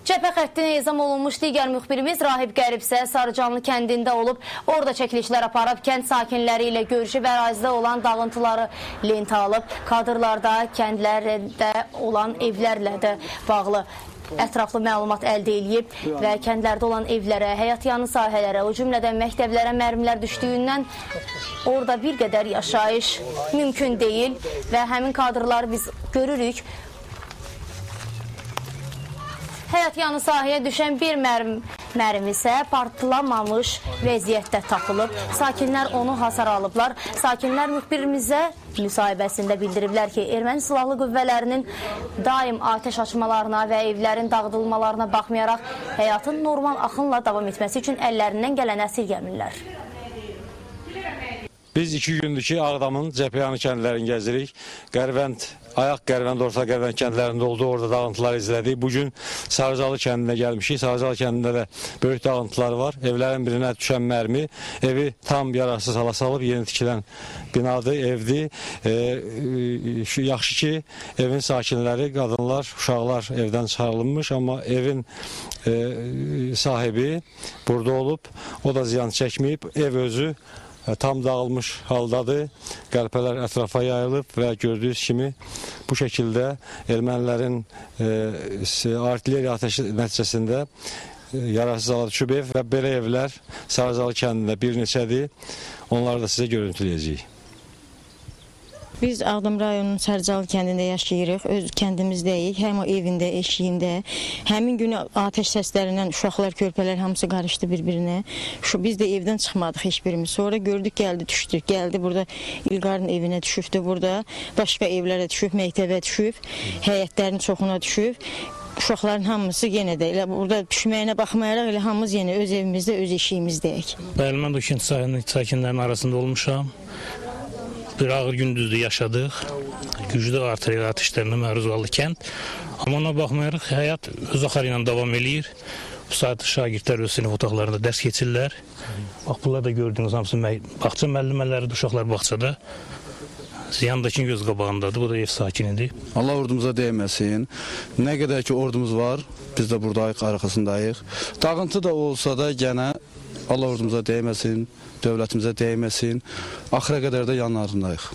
Cəbhə xəttinə ezam olunmuş digər müxbirimiz Rahib Qərib isə Sarıcanlı kəndində olub, orada çəkilişlər aparıb, kənd sakinləri ilə görüşüb, ərazidə olan dağıntıları lentə alıb, kadrlarda kəndlərdə olan evlərlə də bağlı ətraflı məlumat əldə edib və kəndlərdə olan evlərə, həyatyanı sahələrə, o cümlədən məktəblərə mərmilər düşdüyündən orada bir qədər yaşayış mümkün deyil və həmin kadrları biz görürük. Həyatyanı sahəyə düşən bir mərmi isə partlamamış vəziyyətdə tapılıb. Sakinlər onu hasar alıblar. Sakinlər müxbirimizə müsahibəsində bildiriblər ki, erməni silahlı qüvvələrinin daim atəş açmalarına və evlərin dağıdılmalarına baxmayaraq həyatın normal axınla davam etməsi üçün əllərindən gələn əsirgəmirlər. Biz 2 gündür ki, Ağdamın Cəbhəyanı kəndlərini gəzirik. Ayaq Qərvənd, Orta Qərvənd kəndlərində oldu, orada dağıntılar izlədik. Bugün Sarıcalı kəndinə gəlmişik. Sarıcalı kəndində də böyük dağıntılar var. Evlərin birinə düşən mərmi evi tam yararsız hala salıb, yeni tikilən binadır, evdir. Yaxşı ki, evin sakinləri, qadınlar, uşaqlar evdən çıxarılmış, amma evin sahibi burada olub, o da ziyan çəkməyib, ev özü tam dağılmış haldadır. Qəlpələr ətrafa yayılıb və gördüyünüz kimi bu şəkildə ermənilərin artilleriya ateşi nəticəsində yararsız hala düşüb ev və belə evlər Sarıcalı kəndində bir neçədir. Onları da sizə görüntüləyəcəyik. Biz Ağdam rayonunun Sarıcalı kəndində yaşayırıq, öz kəndimizdəyik, həm o evində, eşiyində. Həmin günü atəş səslərindən uşaqlar, körpələr hamısı qarışdı bir-birinə. Biz də evdən çıxmadıq heç birimiz. Sonra gördük, gəldi, düşdü. Gəldi burada İlqarın evinə düşübdü, burada başqa evlərə düşüb, məktəbə düşüb, həyətlərin çoxuna düşüb. Uşaqların hamısı yenə də elə burada düşməyinə baxmayaraq elə hamımız yenə öz evimizdə, öz eşiyimizdəyik. Mən də o kənd sakinlərinin arasında olmuşam. Bir ağır gündüzdür yaşadıq. Güclü artilleriya atışlarına məruz qaldı kənd. Amma ona baxmayaraq həyat öz axarı ilə davam eləyir. Bu saat şagirdlər öz sinif otaqlarında dərs keçirlər. Bax, bunlar da gördüyünüz hamısı bağça müəllimələridir, uşaqlar bağçada. Ziyandakı göz qabağındadır, bu da ev sakinidir. Allah ordumuza değməsin. Nə qədər ki ordumuz var, biz də buradayıq, arxasındayıq. Dağıntı da olsa da gənə Allah ordumuza değməsin, dövlətimizə değməsin. Axıra qədər də yanlarındayıq.